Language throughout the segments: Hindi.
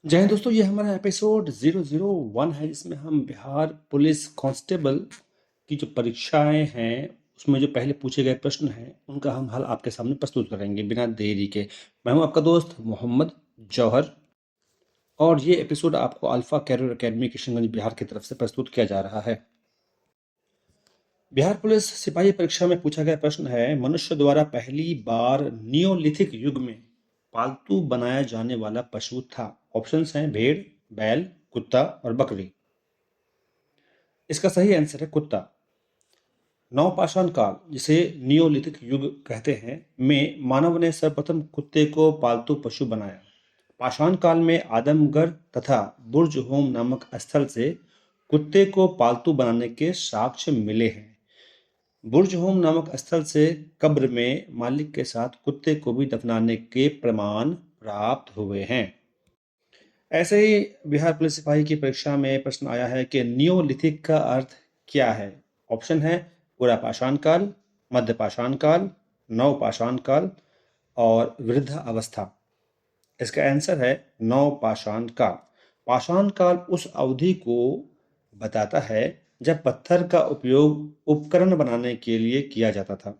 जय हिंद दोस्तों, ये हमारा एपिसोड 001 है जिसमें हम बिहार पुलिस कांस्टेबल की जो परीक्षाएं हैं उसमें जो पहले पूछे गए प्रश्न हैं उनका हम हल आपके सामने प्रस्तुत करेंगे बिना देरी के। मैं हूं आपका दोस्त मोहम्मद जौहर और ये एपिसोड आपको alpha career academy Kishanganj Bihar की तरफ से प्रस्तुत किया जा रहा है। बिहार पुलिस सिपाही परीक्षा में पूछा गया प्रश्न है, मनुष्य द्वारा पहली बार नियोलिथिक युग में पालतू बनाया जाने वाला पशु था। ऑप्शंस हैं भेड़, बैल, कुत्ता और बकरी। इसका सही आंसर है कुत्ता। नवपाषाण काल, जिसे नियोलिथिक युग कहते हैं, में मानव ने सर्वप्रथम कुत्ते को पालतू पशु बनाया। पाषाण काल में आदमगढ़ तथा बुर्ज होम नामक स्थल से कुत्ते को पालतू बनाने के साक्ष्य मिले हैं। बुर्ज होम नामक स्थल से कब्र में मालिक के साथ कुत्ते को भी दफनाने के प्रमाण प्राप्त हुए हैं। ऐसे ही बिहार पुलिस सिपाही की परीक्षा में प्रश्न आया है कि नियोलिथिक का अर्थ क्या है। ऑप्शन है पूरा पाषाण काल, मध्य पाषाण काल, नव पाषाण काल और वृद्ध अवस्था। इसका आंसर है नव पाषाण काल। पाषाण काल उस अवधि को बताता है जब पत्थर का उपयोग उपकरण बनाने के लिए किया जाता था।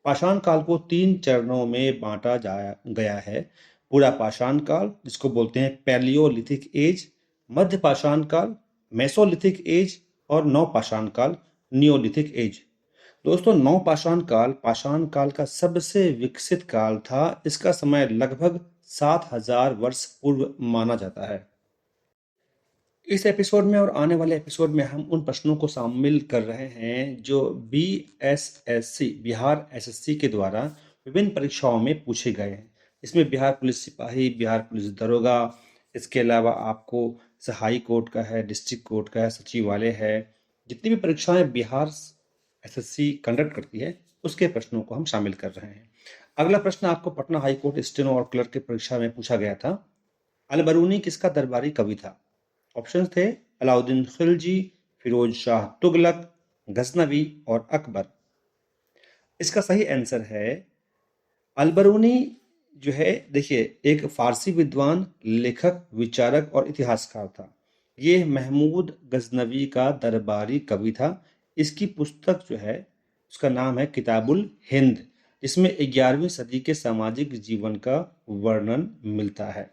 पाषाण काल को 3 चरणों में बांटा गया है। पूरा पाषाण काल, जिसको बोलते हैं पैलियोलिथिक एज, मध्य पाषाण काल, मेसोलिथिक एज और नव पाषाण काल, नियोलिथिक एज। दोस्तों, नव पाषाण काल का सबसे विकसित काल था। इसका समय लगभग 7000 वर्ष पूर्व माना जाता है। इस एपिसोड में और आने वाले एपिसोड में हम उन प्रश्नों को शामिल कर रहे हैं जो बीएसएससी बिहार एसएससी के द्वारा विभिन्न परीक्षाओं में पूछे गए हैं। इसमें बिहार पुलिस सिपाही, बिहार पुलिस दरोगा, इसके अलावा आपको हाई कोर्ट का है, डिस्ट्रिक्ट कोर्ट का है, सचिवालय है। जितनी भी परीक्षाएं बिहार एसएससी कंडक्ट करती है उसके प्रश्नों को हम शामिल कर रहे हैं। अगला प्रश्न आपको पटना हाई कोर्ट स्टेनो और क्लर्क की परीक्षा में पूछा गया था। अलबरूनी किसका दरबारी कवि था? ऑप्शन थे अलाउद्दीन खिलजी, फिरोज शाह तुगलक, गजनवी और अकबर। इसका सही आंसर है अलबरूनी। जो है, देखिए, एक फारसी विद्वान, लेखक, विचारक और इतिहासकार था। ये महमूद गजनवी का दरबारी कवि था। इसकी पुस्तक जो है उसका नाम है किताबुल हिंद, जिसमें 11वीं सदी के सामाजिक जीवन का वर्णन मिलता है।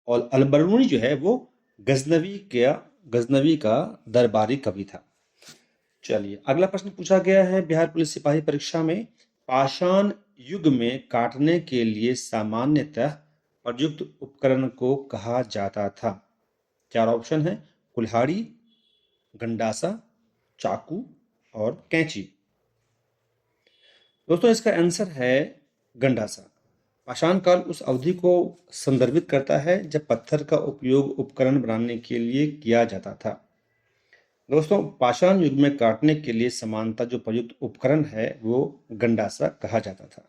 और अलबरूनी जो है वो गजनवी का दरबारी कवि था। चलिए, अगला प्रश्न पूछा गया है बिहार पुलिस सिपाही परीक्षा में, पाषाण युग में काटने के लिए सामान्यतः प्रयुक्त उपकरण को कहा जाता था। 4 ऑप्शन है कुल्हाड़ी, गंडासा, चाकू और कैंची। दोस्तों, इसका आंसर है गंडासा। पाषाण काल उस अवधि को संदर्भित करता है जब पत्थर का उपयोग उपकरण बनाने के लिए किया जाता था। दोस्तों, पाषाण युग में काटने के लिए समानता जो प्रयुक्त उपकरण है वो गंडासा कहा जाता था।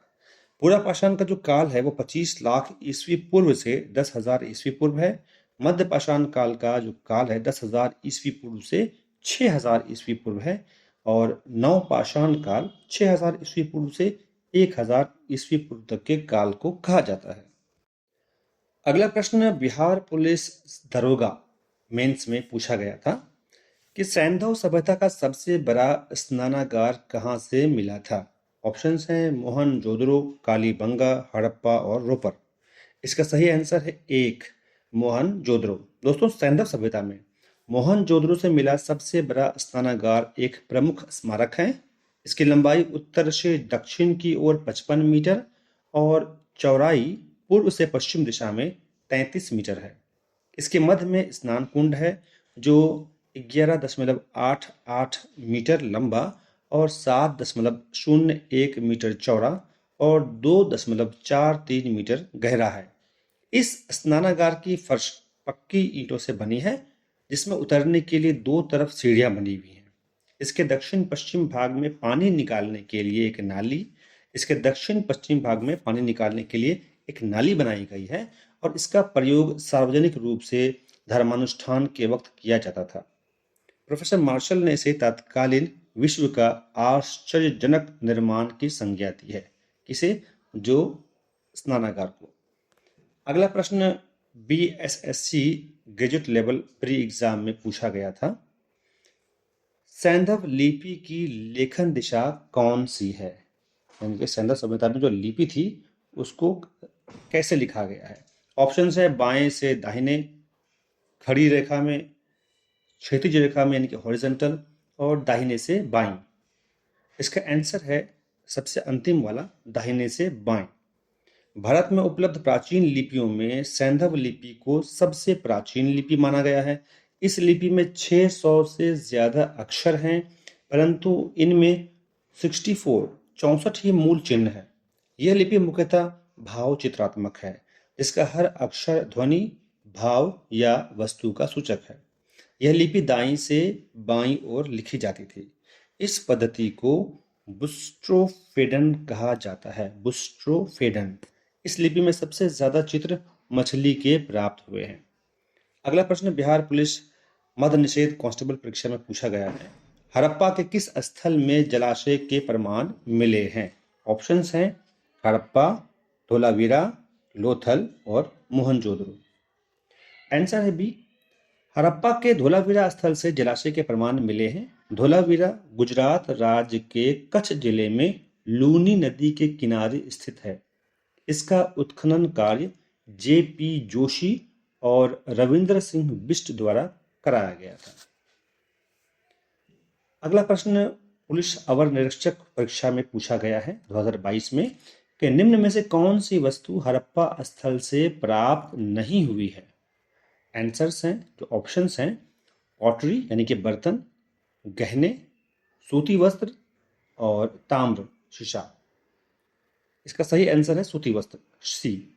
पूरा पाषाण का जो काल है वो 25 लाख ईस्वी पूर्व से 10,000 ईस्वी पूर्व है। मध्य पाषाण काल का जो काल है 10,000 ईस्वी पूर्व से 6,000 ईस्वी पूर्व है। और नव पाषाण काल 6,000 ईस्वी पूर्व से 1,000 ईस्वी पूर्व तक के काल को कहा जाता है। अगला प्रश्न बिहार पुलिस दरोगा मेंस में पूछा गया था कि सैंधव सभ्यता का सबसे बड़ा स्नानागार कहाँ से मिला था। ऑप्शंस हैं मोहनजोदड़ो, कालीबंगा, हड़प्पा और रोपर। इसका सही आंसर है 1, मोहनजोदड़ो। दोस्तों, सैंधव सभ्यता में मोहनजोदड़ो से मिला सबसे बड़ा स्नानागार एक प्रमुख स्मारक है। इसकी लंबाई उत्तर से दक्षिण की ओर 55 मीटर और चौड़ाई पूर्व से पश्चिम दिशा में 33 मीटर है। इसके मध्य में स्नान कुंड है जो 11.88 मीटर लंबा और 7.01 मीटर चौड़ा और 2.43 मीटर गहरा है। इस स्नानागार की फर्श पक्की ईंटों से बनी है, जिसमें उतरने के लिए 2 तरफ सीढ़ियां बनी हुई हैं। इसके दक्षिण पश्चिम भाग में पानी निकालने के लिए एक नाली इसके दक्षिण पश्चिम भाग में पानी निकालने के लिए एक नाली बनाई गई है और इसका प्रयोग सार्वजनिक रूप से धर्मानुष्ठान के वक्त किया जाता था। प्रोफेसर मार्शल ने इसे तत्कालीन विश्व का आश्चर्यजनक निर्माण की संज्ञा दी है। किसे? जो स्नानागार को। अगला प्रश्न BSSC graduate level pre exam में पूछा गया था। सैंधव लिपि की लेखन दिशा कौन सी है? यानी कि सैंधव सभ्यता में जो लिपि थी उसको कैसे लिखा गया है? ऑप्शन है बाएं से दाहिने, खड़ी रेखा में, क्षैतिज रेखा में यानी कि हॉरिजॉन्टल, और दाहिने से बाएं। इसका आंसर है सबसे अंतिम वाला, दाहिने से बाएं। भारत में उपलब्ध प्राचीन लिपियों में सैंधव लिपि को सबसे प्राचीन लिपि माना गया है। इस लिपि में 600 से ज्यादा अक्षर हैं, परंतु इनमें 64 ही मूल चिन्ह है। यह लिपि मुख्यतः भाव चित्रात्मक है। इसका हर अक्षर ध्वनि, भाव या वस्तु का सूचक है। यह लिपि दाईं से बाईं ओर लिखी जाती थी। इस पद्धति को बुस्ट्रोफेडन कहा जाता है। बुस्ट्रोफेडन। इस लिपि में सबसे ज्यादा चित्र मछली के प्राप्त हुए हैं। अगला प्रश्न बिहार पुलिस मद्य निषेध कांस्टेबल परीक्षा में पूछा गया है। हड़प्पा के किस स्थल में जलाशय के प्रमाण मिले हैं? ऑप्शंस हैं हड़प्पा, धोलावीरा, लोथल और मोहनजोदड़ो। आंसर है बी, हड़प्पा के धोलावीरा स्थल से जलाशय के प्रमाण मिले हैं। धोलावीरा गुजरात राज्य के कच्छ जिले में लूनी नदी के किनारे स्थित है। इसका उत्खनन कार्य J.P. जोशी और रविंद्र सिंह बिष्ट द्वारा कराया गया था। अगला प्रश्न पुलिस अवर निरीक्षक परीक्षा में पूछा गया है 2022 में कि निम्न में से कौन सी वस्तु हड़प्पा स्थल से प्राप्त नहीं हुई है? आंसर्स हैं, जो ऑप्शंस हैं, पॉटरी यानी कि बर्तन, गहने, सूती वस्त्र और ताम्र शीशा। इसका सही आंसर है सूती वस्त्र, सी।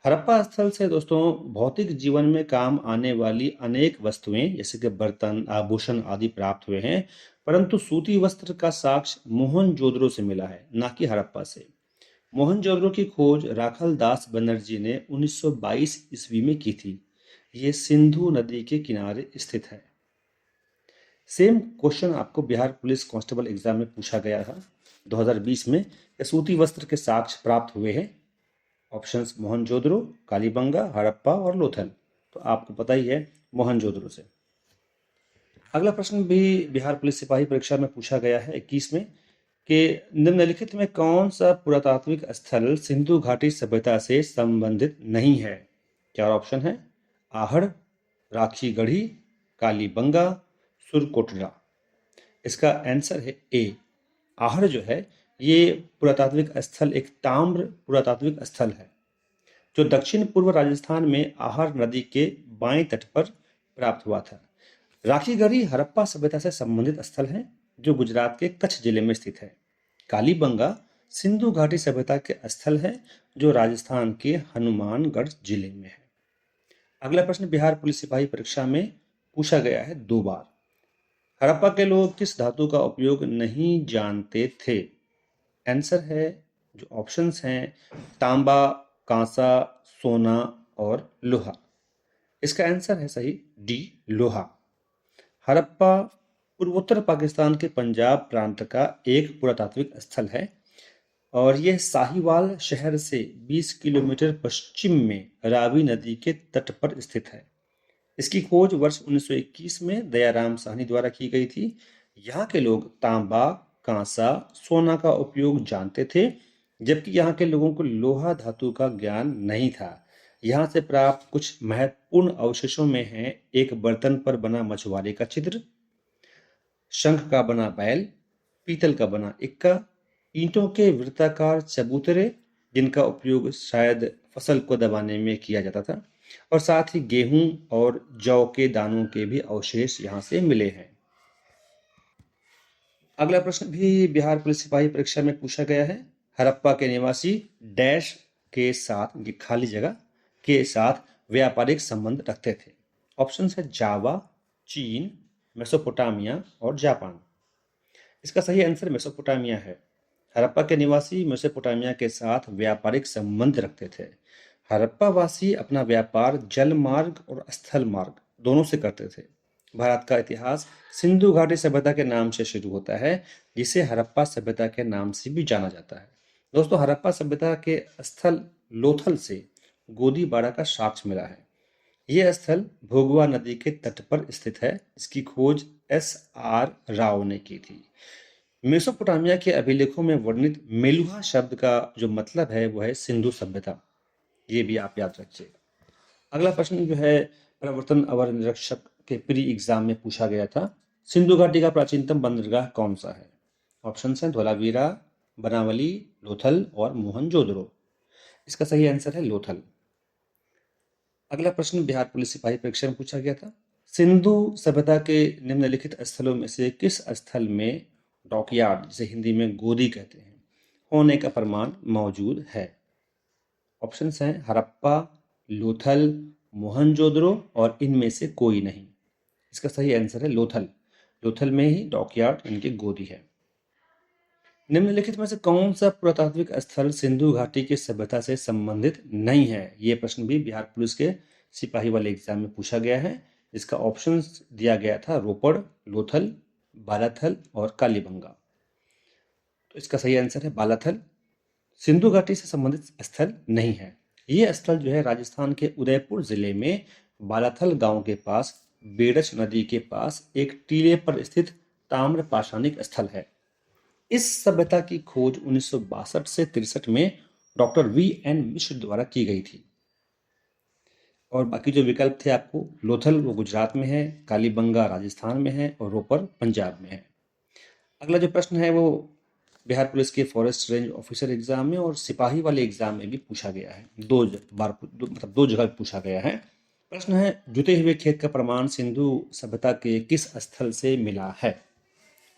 हड़प्पा स्थल से दोस्तों भौतिक जीवन में काम आने वाली अनेक वस्तुएं जैसे कि बर्तन, आभूषण आदि प्राप्त हुए हैं, परंतु सूती वस्त्र का साक्ष्य मोहनजोदड़ो से मिला है, ना कि हड़प्पा से। मोहनजोदड़ो की खोज राखल दास बनर्जी ने 1922 ईस्वी में की थी। ये सिंधु नदी के किनारे स्थित है। सेम क्वेश्चन आपको बिहार पुलिस कांस्टेबल एग्जाम में पूछा गया था 2020 में कि सूती वस्त्र के साक्ष्य प्राप्त हुए हैं। ऑप्शंस मोहनजोदड़ो, कालीबंगा, हड़प्पा और लोथल। तो आपको पता ही है मोहनजोदड़ो से। अगला प्रश्न भी बिहार पुलिस सिपाही परीक्षा में पूछा गया है 21 में कि निम्नलिखित में कौन सा पुरातात्विक स्थल सिंधु घाटी सभ्यता से संबंधित नहीं है? चार ऑप्शन है आहड़, राखी गढ़ी, कालीबंगा, सुरकोटरा। इसका आंसर है ए, आहड़ जो है ये पुरातात्विक स्थल एक ताम्र पुरातात्विक स्थल है जो दक्षिण पूर्व राजस्थान में आहर नदी के बाएं तट पर प्राप्त हुआ था। राखीगढ़ी हड़प्पा सभ्यता से संबंधित स्थल है जो गुजरात के कच्छ जिले में स्थित है। कालीबंगा सिंधु घाटी सभ्यता के स्थल है जो राजस्थान के हनुमानगढ़ जिले में है। अगला प्रश्न बिहार पुलिस सिपाही परीक्षा में पूछा गया है 2 बार। हड़प्पा के लोग किस धातु का उपयोग नहीं जानते थे? आंसर है, जो ऑप्शंस हैं, तांबा, कांसा, सोना और लोहा। इसका आंसर है सही डी, लोहा। हड़प्पा पूर्वोत्तर पाकिस्तान के पंजाब प्रांत का एक पुरातात्विक स्थल है और यह साहिवाल शहर से 20 किलोमीटर पश्चिम में रावी नदी के तट पर स्थित है। इसकी खोज वर्ष 1921 में दयाराम साहनी द्वारा की गई थी। यहाँ के लोग तांबा, कांसा, सोना का उपयोग जानते थे, जबकि यहाँ के लोगों को लोहा धातु का ज्ञान नहीं था। यहाँ से प्राप्त कुछ महत्वपूर्ण अवशेषों में है एक बर्तन पर बना मछुआरे का चित्र, शंख का बना बैल, पीतल का बना इक्का, ईंटों के वृत्ताकार चबूतरे जिनका उपयोग शायद फसल को दबाने में किया जाता था, और साथ ही गेहूं और जौ के दानों के भी अवशेष यहाँ से मिले हैं। अगला प्रश्न भी बिहार पुलिस सिपाही परीक्षा में पूछा गया है। हड़प्पा के निवासी डैश के साथ, ये खाली जगह के साथ व्यापारिक संबंध रखते थे। ऑप्शन है जावा, चीन, मेसोपोटामिया और जापान। इसका सही आंसर मेसोपोटामिया है। हड़प्पा के निवासी मेसोपोटामिया के साथ व्यापारिक संबंध रखते थे। हड़प्पा वासी अपना व्यापार जल मार्ग और स्थल मार्ग दोनों से करते थे। भारत का इतिहास सिंधु घाटी सभ्यता के नाम से शुरू होता है, जिसे हड़प्पा सभ्यता के नाम से भी जाना जाता है। दोस्तों, हड़प्पा सभ्यता के स्थल लोथल से गोदीबाड़ा का साक्ष्य मिला है। यह स्थल भोगवा नदी के तट पर स्थित है। इसकी खोज S.R. राव ने की थी। मेसोपोटामिया के अभिलेखों में वर्णित मेलुहा शब्द का जो मतलब है वो है सिंधु सभ्यता। ये भी आप याद रखिए। अगला प्रश्न जो है प्रवर्तन अवर निरीक्षक के प्री एग्जाम में पूछा गया था। सिंधु घाटी का प्राचीनतम बंदरगाह कौन सा है? ऑप्शन है धोलावीरा, बनावली, लोथल और मोहनजोदड़ो। इसका सही आंसर है लोथल। अगला प्रश्न बिहार पुलिस सिपाही परीक्षा में पूछा गया था। सिंधु सभ्यता के निम्नलिखित स्थलों में से किस स्थल में डॉकयार्ड, जिसे हिंदी में गोदी कहते हैं, होने का प्रमाण मौजूद है? ऑप्शन हैं हड़प्पा, लोथल, मोहनजोदड़ो और इनमें से कोई नहीं। इसका सही आंसर है लोथल। लोथल में ही डॉकयार्ड इनकी गोदी है। निम्नलिखित में से कौन सा पुरातात्विक स्थल सिंधु घाटी की सभ्यता से संबंधित नहीं है? ये प्रश्न भी बिहार पुलिस के सिपाही वाले एग्जाम में पूछा गया है। इसका ऑप्शन दिया गया था रोपड़, लोथल, बालाथल और कालीबंगा। तो इसका सही आंसर है बालाथल। सिंधु घाटी से संबंधित स्थल नहीं है। ये स्थल जो है राजस्थान के उदयपुर जिले में बालाथल गांव के पास बेड़च नदी के पास एक टीले पर स्थित ताम्र पाषाणिक स्थल है। इस सभ्यता की खोज 1962 से 63 में डॉक्टर V.N. मिश्र द्वारा की गई थी। और बाकी जो विकल्प थे आपको, लोथल वो गुजरात में है, कालीबंगा राजस्थान में है और रोपर पंजाब में है। अगला जो प्रश्न है वो बिहार पुलिस के फॉरेस्ट रेंज ऑफिसर एग्जाम में और सिपाही वाले एग्जाम में भी पूछा गया है। मतलब दो जगह पूछा गया है। प्रश्न है जुते हुए खेत का प्रमाण सिंधु सभ्यता के किस स्थल से मिला है?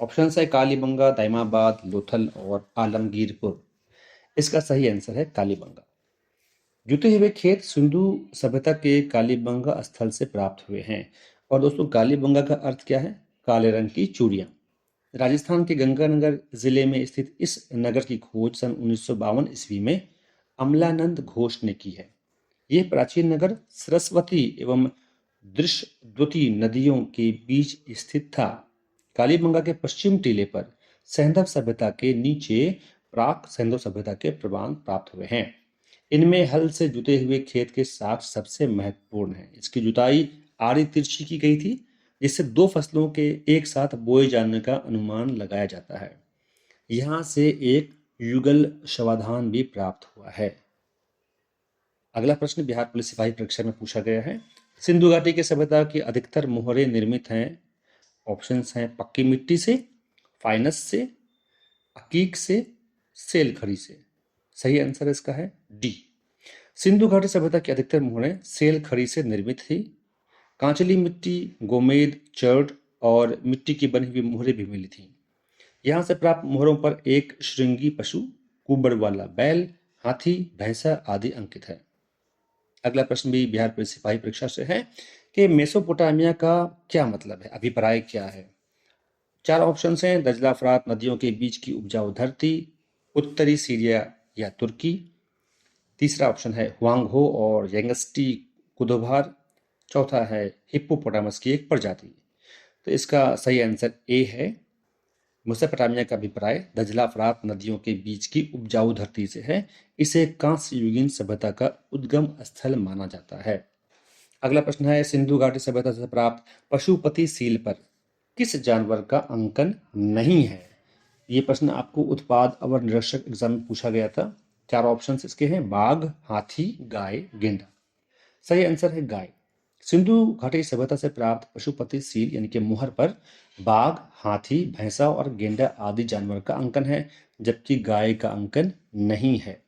ऑप्शन है कालीबंगा, दाइमाबाद, लोथल और आलमगीरपुर। इसका सही आंसर है कालीबंगा। जुते हुए खेत सिंधु सभ्यता के कालीबंगा स्थल से प्राप्त हुए हैं। और दोस्तों कालीबंगा का अर्थ क्या है? काले रंग की चूड़ियां। राजस्थान के गंगानगर जिले में स्थित इस नगर की खोज सन 1952 ईस्वी में अमलानंद घोष ने की है। यह प्राचीन नगर सरस्वती एवं दृशद्वती नदियों के बीच स्थित था। कालीबंगा के पश्चिम टीले पर सैंधव सभ्यता के नीचे प्राक सैंधव सभ्यता के प्रमाण प्राप्त हुए हैं। इनमें हल से जुते हुए खेत के साक्ष्य सबसे महत्वपूर्ण है। इसकी जुताई आड़ी तिरछी की गई थी, जिससे दो फसलों के एक साथ बोए जाने का अनुमान लगाया जाता है। यहाँ से एक युगल शवाधान भी प्राप्त हुआ है। अगला प्रश्न बिहार पुलिस सिपाही परीक्षा में पूछा गया है। सिंधु घाटी की सभ्यता की अधिकतर मोहरे निर्मित हैं। ऑप्शंस हैं पक्की मिट्टी से, फाइनस से, अकीक से, सेल खड़ी से। सही आंसर इसका है डी। सिंधु घाटी सभ्यता की अधिकतर मोहरें सेल खड़ी से निर्मित थी। कांचली मिट्टी, गोमेद, चर्ड और मिट्टी की बनी हुई मोहरें भी मिली थी। यहाँ से प्राप्त मोहरों पर एक श्रृंगी पशु, कुबड़ वाला बैल, हाथी, भैंसा आदि अंकित है। अगला प्रश्न भी बिहार पुलिस सिपाही परीक्षा से है कि मेसोपोटामिया का क्या मतलब है, अभिप्राय क्या है? चार ऑप्शन हैं दजला फरात नदियों के बीच की उपजाऊ धरती, उत्तरी सीरिया या तुर्की। तीसरा ऑप्शन है हुआंगहो और यंगस्टी कुदोभार। चौथा है हिप्पोपोटामस की एक प्रजाति। तो इसका सही आंसर ए है। मेसोपोटामिया का अभिप्राय दजला फरात नदियों के बीच की उपजाऊ धरती से है। इसे कांस्य युगीन सभ्यता का उद्गम स्थल माना जाता है। अगला प्रश्न है सिंधु घाटी सभ्यता से प्राप्त पशुपति सील पर किस जानवर का अंकन नहीं है? ये प्रश्न आपको उत्पाद अवर निरीक्षक एग्जाम में पूछा गया था। चार ऑप्शन इसके हैं बाघ, हाथी, गाय, गेंडा। सही आंसर है गाय। सिंधु घाटी सभ्यता से प्राप्त पशुपति सील यानी कि मुहर पर बाघ, हाथी, भैंसा और गेंडा आदि जानवर का अंकन है, जबकि गाय का अंकन नहीं है।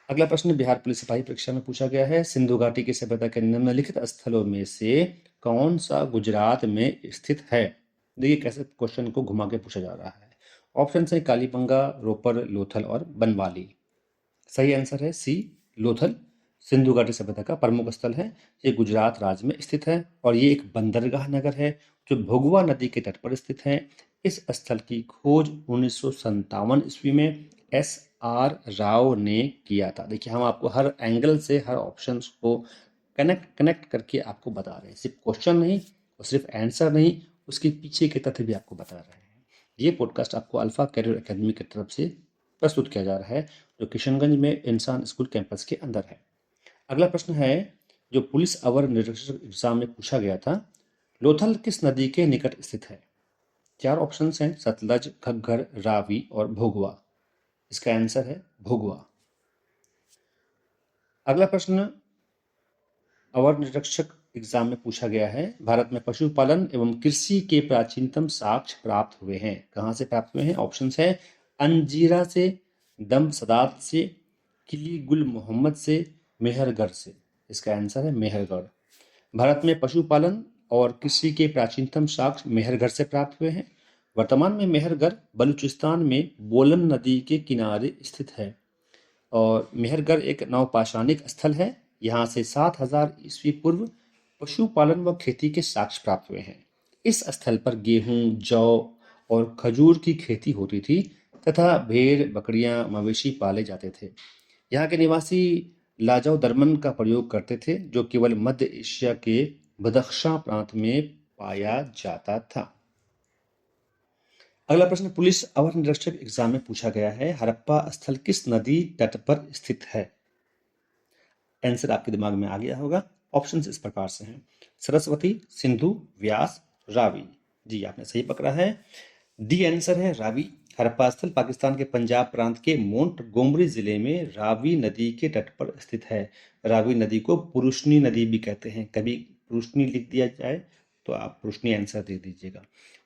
अगला प्रश्न बिहार पुलिस सिपाही परीक्षा में पूछा गया है। सिंधु घाटी की सभ्यता के निम्नलिखित स्थलों में से कौन सा गुजरात में स्थित है? देखिए कैसे क्वेश्चन को घुमा के पूछा जा रहा है। ऑप्शन है कालीबंगा, रोपर, लोथल और बनवाली। सही आंसर है सी, लोथल। सिंधु घाटी सभ्यता का प्रमुख स्थल है। ये गुजरात राज्य में स्थित है और ये एक बंदरगाह नगर है जो भोगवा नदी के तट पर स्थित है। इस स्थल की खोज 1957 ईस्वी में S.R. राव ने किया था। देखिए हम आपको हर एंगल से हर ऑप्शन को कनेक्ट करके आपको बता रहे हैं, सिर्फ क्वेश्चन नहीं और सिर्फ आंसर नहीं, उसके पीछे के तथ्य भी आपको बता रहे हैं। ये पॉडकास्ट आपको अल्फा कैरियर एकेडमी की तरफ से प्रस्तुत किया जा रहा है, जो किशनगंज में इंसान स्कूल कैंपस के अंदर है। अगला प्रश्न है जो पुलिस अवर निरीक्षक एग्जाम में पूछा गया था, लोथल किस नदी के निकट स्थित है? 4 ऑप्शंस हैं, सतलज, घग्गर, रावी और भोगवा। इसका आंसर है भोगवा। अगला प्रश्न अवर निरीक्षक एग्जाम में पूछा गया है, भारत में पशुपालन एवं कृषि के प्राचीनतम साक्ष्य प्राप्त हुए हैं। कहाँ से प्राप्त हुए हैं? ऑप्शंस है अंजीरा से, दम सदात से, किली गुल मोहम्मद से, मेहरगढ़ से। इसका आंसर है मेहरगढ़। भारत में पशुपालन और कृषि के प्राचीनतम साक्ष्य मेहरगढ़ से प्राप्त हुए हैं। वर्तमान में मेहरगढ़ बलूचिस्तान में बोलन नदी के किनारे स्थित है और मेहरगढ़ एक नवपाषाणिक स्थल है। यहाँ से 7000 ईस्वी पूर्व पशुपालन व खेती के साक्ष्य प्राप्त हुए हैं। इस स्थल पर गेहूं, जौ और खजूर की खेती होती थी तथा भेड़, बकरियां, मवेशी पाले जाते थे। यहाँ के निवासी लाजौ दरमन का प्रयोग करते थे, जो केवल मध्य एशिया के बदख्शां प्रांत में पाया जाता था। अगला प्रश्न पुलिस अवर निरीक्षक एग्जाम में पूछा गया है, हड़प्पा स्थल किस नदी तट पर स्थित है? आंसर आपके दिमाग में आ गया होगा। ऑप्शंस इस प्रकार से हैं, सरस्वती, सिंधु, व्यास, रावी। जी आपने सही पकड़ा है, डी आंसर है रावी। हड़प्पा स्थल पाकिस्तान के पंजाब प्रांत के मोंटगोमरी जिले में रावी नदी के तट पर स्थित है। रावी नदी को पुरुषनी नदी भी कहते हैं। कभी पुरुषनी लिख दिया जाए तो आप पुरुषनी आंसर दे दीजिएगा।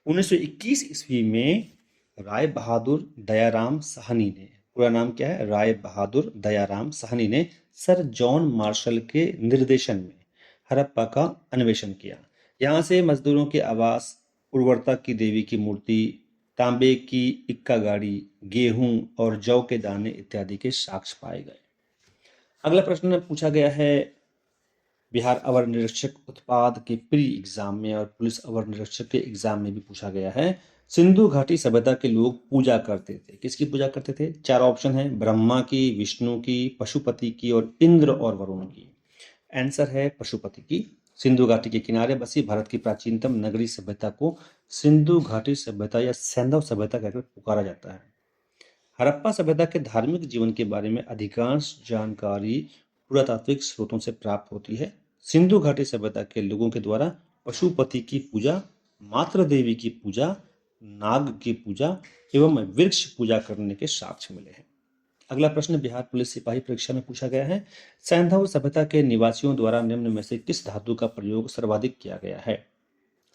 1921 ईस्वी में राय बहादुर दयाराम साहनी ने, पूरा नाम क्या है? राय बहादुर दयाराम साहनी ने सर जॉन मार्शल के निर्देशन में हड़प्पा का अन्वेषण किया। यहाँ से मजदूरों के आवास, उर्वरता की देवी की मूर्ति, तांबे की इक्का गाड़ी, गेहूं और जौ के दाने इत्यादि के साक्ष्य पाए गए। अगला प्रश्न पूछा गया है, बिहार अवर निरीक्षक उत्पाद के प्री एग्जाम में और पुलिस अवर निरीक्षक के एग्जाम में भी पूछा गया है। सिंधु घाटी सभ्यता के लोग पूजा करते थे, किसकी पूजा करते थे? 4 ऑप्शन है, ब्रह्मा की, विष्णु की, पशुपति की और इंद्र और वरुण की। आंसर है पशुपति की। सिंधु घाटी के किनारे बसी भारत की प्राचीनतम नगरी सभ्यता को सिंधु घाटी सभ्यता या सैंधव सभ्यता कहकर पुकारा जाता है। हड़प्पा सभ्यता के धार्मिक जीवन के बारे में अधिकांश जानकारी पुरातात्विक स्रोतों से प्राप्त होती है। सिंधु घाटी सभ्यता के लोगों के द्वारा पशुपति की पूजा, मातृ देवी की पूजा, नाग की पूजा एवं वृक्ष पूजा करने के साक्ष्य मिले हैं। अगला प्रश्न बिहार पुलिस सिपाही परीक्षा में पूछा गया है, सैंधव सभ्यता के निवासियों द्वारा निम्न में से किस धातु का प्रयोग सर्वाधिक किया गया है?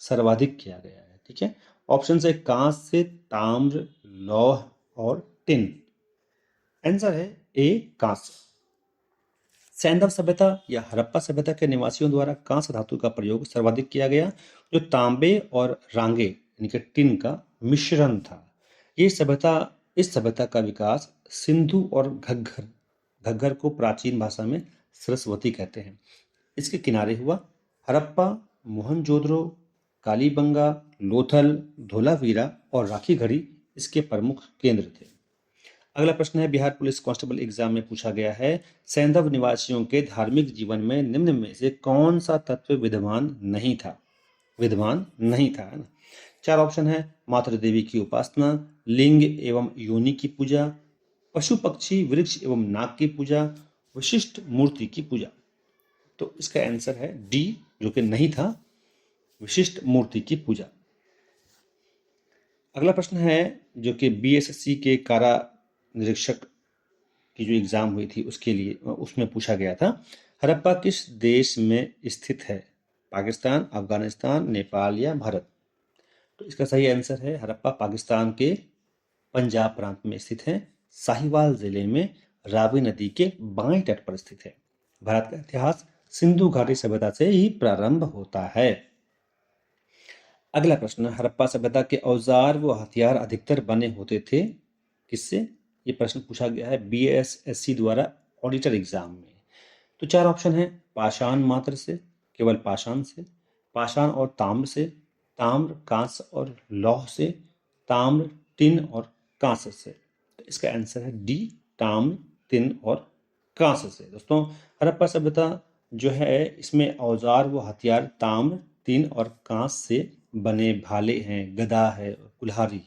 सर्वाधिक किया गया है, ठीक है। ऑप्शन है कांस्य, ताम्र, लौह और टिन। आंसर है ए कांस्य। सैंधव सभ्यता या हड़प्पा सभ्यता के निवासियों द्वारा कांस्य धातु का प्रयोग सर्वाधिक किया गया, जो तांबे और रांगे यानी कि टिन का मिश्रण था। इस सभ्यता का विकास सिंधु और घग्गर, घग्गर को प्राचीन भाषा में सरस्वती कहते हैं, इसके किनारे हुआ। हड़प्पा, मोहनजोदड़ो, कालीबंगा, लोथल, धोलावीरा और राखीगढ़ी इसके प्रमुख केंद्र थे। अगला प्रश्न है बिहार पुलिस कांस्टेबल एग्जाम में पूछा गया है, सैंधव निवासियों के धार्मिक जीवन में निम्न में से कौन सा तत्व विद्यमान नहीं था? विद्यमान नहीं था, है ना। 4 ऑप्शन है, मातृ देवी की उपासना, लिंग एवं योनि की पूजा, पशु पक्षी वृक्ष एवं नाग की पूजा, विशिष्ट मूर्ति की पूजा। तो इसका आंसर है डी, जो कि नहीं था, विशिष्ट मूर्ति की पूजा। अगला प्रश्न है जो कि बीएसएससी के कारा निरीक्षक की जो एग्जाम हुई थी उसके लिए, उसमें पूछा गया था, हड़प्पा किस देश में स्थित है? पाकिस्तान, अफगानिस्तान, नेपाल या भारत? तो इसका सही आंसर है हड़प्पा पाकिस्तान के पंजाब प्रांत में स्थित है, साहिवाल जिले में रावी नदी के बाएं तट पर स्थित है। भारत का इतिहास सिंधु घाटी सभ्यता से ही प्रारंभ होता है। अगला प्रश्न, हड़प्पा सभ्यता के औजार व हथियार अधिकतर बने होते थे किससे? ये प्रश्न पूछा गया है बीएसएससी द्वारा ऑडिटर एग्जाम में। तो 4 ऑप्शन है, पाषाण मात्र से, केवल पाषाण से, पाषाण और ताम्र से, ताम्र, कांस्य और लौह से, ताम्र, टिन और कांस्य से। तो इसका आंसर है डी, ताम्र, टिन और कांस्य से। दोस्तों हड़प्पा सभ्यता जो है इसमें औजार व हथियार ताम्र, टिन और कांस्य से बने भाले हैं, गदा है, कुल्हाड़ी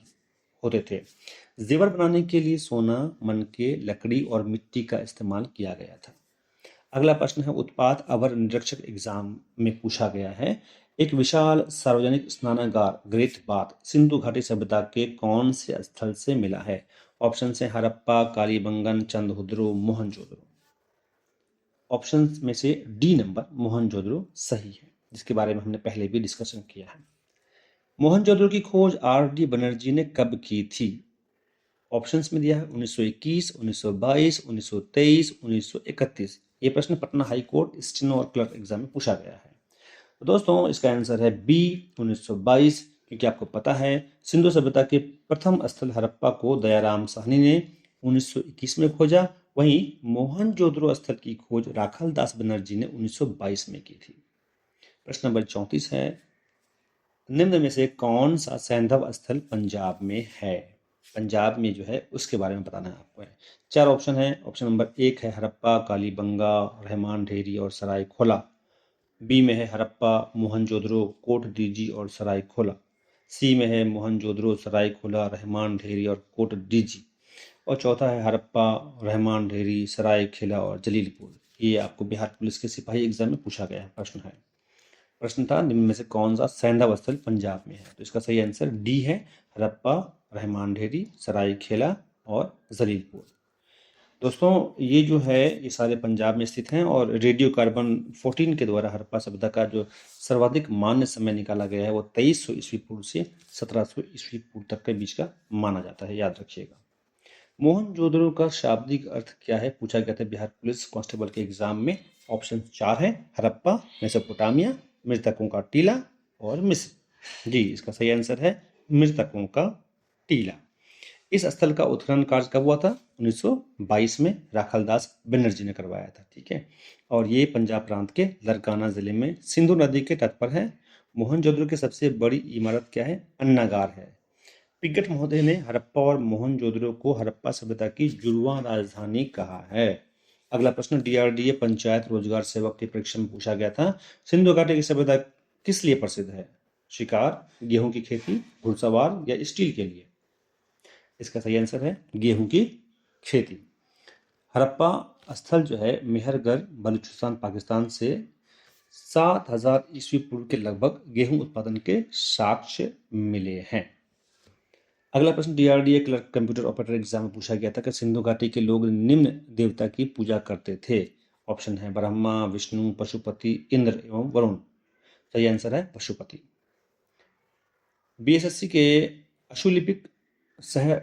होते थे। जेवर बनाने के लिए सोना, मनके, लकड़ी और मिट्टी का इस्तेमाल किया गया था। अगला प्रश्न है उत्पाद अवर निरीक्षक एग्जाम में पूछा गया है। एक विशाल सार्वजनिक स्नानागार ग्रेट बाथ सिंधु घाटी सभ्यता के कौन से स्थल से मिला है? ऑप्शन है हड़प्पा, कालीबंगन, चंद्रहुद्रो, मोहनजोदड़ो। ऑप्शन में से डी नंबर मोहनजोदड़ो सही है, जिसके बारे में हमने पहले भी डिस्कशन किया है। मोहनजोदड़ो की खोज आर डी बनर्जी ने कब की थी? ऑप्शंस में दिया है 1921, 1922, 1923, 1931। ये प्रश्न पटना हाई कोर्ट स्टेनो और क्लर्क एग्जाम में पूछा गया है। तो दोस्तों इसका आंसर है बी 1922, क्योंकि आपको पता है सिंधु सभ्यता के प्रथम स्थल हड़प्पा को दयाराम साहनी ने 1921 में खोजा, वहीं मोहनजोदड़ो स्थल की खोज राखाल दास बनर्जी ने 1922 में की थी। प्रश्न नंबर 34 है, निम्न में से कौन सा सैंधव स्थल पंजाब में है? पंजाब में जो है उसके बारे में बताना है आपको। है 4 ऑप्शन है। ऑप्शन नंबर 1 है हड़प्पा, कालीबंगा, रहमान ढेरी और सराय खोला। बी में है हड़प्पा, मोहनजोदड़ो, कोट डीजी और सराय खोला। सी में है मोहनजोदड़ो, सराय खोला, रहमान ढेरी और कोट डीजी। और चौथा है हड़प्पा, रहमान ढेरी, सराय खेला और जलीलपुर। ये आपको बिहार पुलिस के सिपाही एग्जाम में पूछा गया है प्रश्न है। प्रश्न था निम्न में से कौन सा सैंधव स्थल पंजाब में है? तो इसका सही आंसर डी है, हड़प्पा, रहमान ढेरी, सराय खेला और जलीलपुर। दोस्तों ये जो है ये सारे पंजाब में स्थित हैं और रेडियो कार्बन 14 के द्वारा हड़प्पा सभ्यता का जो सर्वाधिक मान्य समय निकाला गया है वो 2300 ईस्वी पूर्व से 1700 ईस्वी पूर्व तक के बीच का माना जाता है, याद रखिएगा। मोहनजोदड़ो का शाब्दिक अर्थ क्या है पूछा गया था बिहार पुलिस कांस्टेबल के एग्जाम में। ऑप्शन 4 है हड़प्पा, मेसोपोटामिया, मृतकों का टीला और मिस्र। जी इसका सही आंसर है मृतकों का टीला। इस स्थल का उत्खनन कार्य कब हुआ था? 1922 में राखालदास बनर्जी ने करवाया था। ठीक है, और ये पंजाब प्रांत के लरकाना जिले में सिंधु नदी के तट पर है। मोहनजोदड़ो की सबसे बड़ी इमारत क्या है? अन्नागार है। पिगट महोदय ने हड़प्पा और मोहनजोदड़ो को हड़प्पा सभ्यता की जुड़वां राजधानी कहा है। अगला प्रश्न डीआरडीए पंचायत रोजगार सेवक की परीक्षा में पूछा गया था। सिंधु घाटी की सभ्यता किस लिए प्रसिद्ध है? शिकार, गेहूं की खेती, घुड़सवार या स्टील के लिए? इसका सही आंसर है गेहूं की खेती। हड़प्पा स्थल जो है मेहरगढ़ बलूचिस्तान पाकिस्तान से 7000 ईस्वी पूर्व के लगभग गेहूं उत्पादन के साक्ष्य मिले हैं। अगला प्रश्न DRDA clerk computer operator exam में पूछा गया था कि सिंधु घाटी के लोग निम्न देवता की पूजा करते थे। ऑप्शन है ब्रह्मा, विष्णु, पशुपति, इंद्र एवं वरुण। सही आंसर है पशुपति। बीएसएससी के अशुलिपिक सह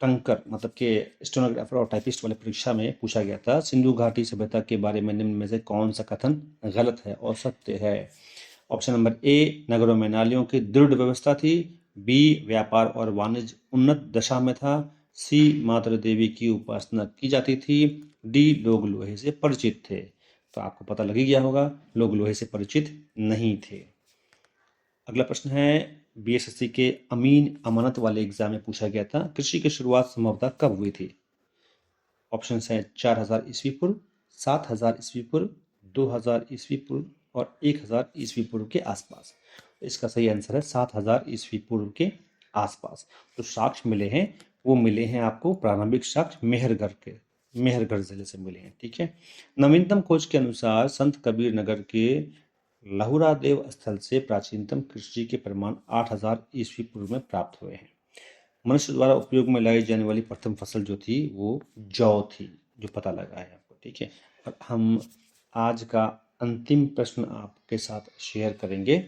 टंकर मतलब के स्टेनोग्राफर और टाइपिस्ट वाले परीक्षा में पूछा गया था सिंधु घाटी सभ्यता के बारे में निम्न में से कौन सा कथन गलत है और सत्य है? ऑप्शन नंबर ए, नगरों में नालियों की दृढ़ व्यवस्था थी। बी, व्यापार और वाणिज्य उन्नत दशा में था। सी, मातृ देवी की उपासना की जाती थी। डी, लोग लोहे से परिचित थे। तो आपको पता लग ही गया होगा लोग लोहे से परिचित नहीं थे। अगला प्रश्न है बीएसएससी के अमीन अमानत वाले एग्जाम में पूछा गया था कृषि की शुरुआत संभवतः कब हुई थी? ऑप्शन है 4000 ईस्वी पूर्व, 7000 ईस्वी पूर्व, 2000 ईस्वी पूर्व और 1000 ईस्वी पूर्व के आसपास। इसका सही आंसर है 7000 ईस्वी पूर्व के आसपास। तो साक्ष्य मिले हैं वो मिले हैं आपको प्रारंभिक साक्ष्य मेहरगढ़ जिले से मिले हैं। ठीक है, नवीनतम खोज के अनुसार संत कबीर नगर के लहुरा देव स्थल से प्राचीनतम कृषि के प्रमाण 8000 ईस्वी पूर्व में प्राप्त हुए हैं। मनुष्य द्वारा उपयोग में लाई जाने वाली प्रथम फसल जो थी वो जौ थी, जो पता लगा है आपको। ठीक है, और हम आज का अंतिम प्रश्न आपके साथ शेयर करेंगे,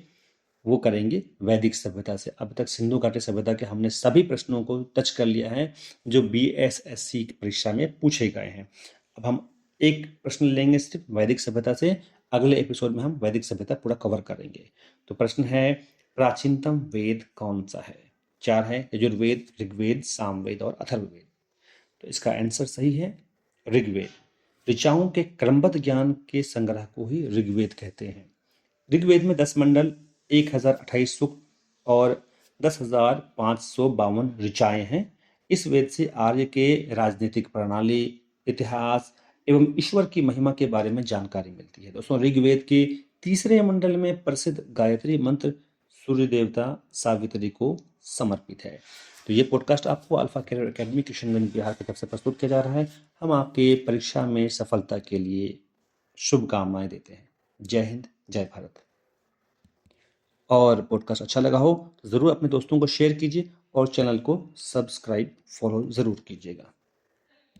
वो करेंगे वैदिक सभ्यता से। अब तक सिंधु घाटी सभ्यता के हमने सभी प्रश्नों को टच कर लिया है जो बीएसएससी की परीक्षा में पूछे गए हैं। अब हम एक प्रश्न लेंगे सिर्फ वैदिक सभ्यता से। अगले एपिसोड में हम वैदिक सभ्यता पूरा कवर करेंगे। तो प्रश्न है प्राचीनतम वेद कौन सा है? 4 है यजुर्वेद, ऋग्वेद, सामवेद और अथर्ववेद। तो इसका आंसर सही है ऋग्वेद। ऋचाओं के क्रमबद्ध ज्ञान के संग्रह को ही ऋग्वेद कहते हैं। ऋग्वेद में 10 मंडल, 1028 सूक्त और 10,552 ऋचाएं हैं। इस वेद से आर्य के राजनीतिक प्रणाली, इतिहास एवं ईश्वर की महिमा के बारे में जानकारी मिलती है। दोस्तों ऋग्वेद के तीसरे मंडल में प्रसिद्ध गायत्री मंत्र सूर्य देवता सावित्री को समर्पित है। तो ये पॉडकास्ट आपको alpha career academy Kishanganj Bihar की तरफ से प्रस्तुत किया जा रहा है। हम आपके परीक्षा में सफलता के लिए शुभकामनाएं देते हैं। जय हिंद, जय भारत। और पॉडकास्ट अच्छा लगा हो तो ज़रूर अपने दोस्तों को शेयर कीजिए और चैनल को सब्सक्राइब फॉलो ज़रूर कीजिएगा।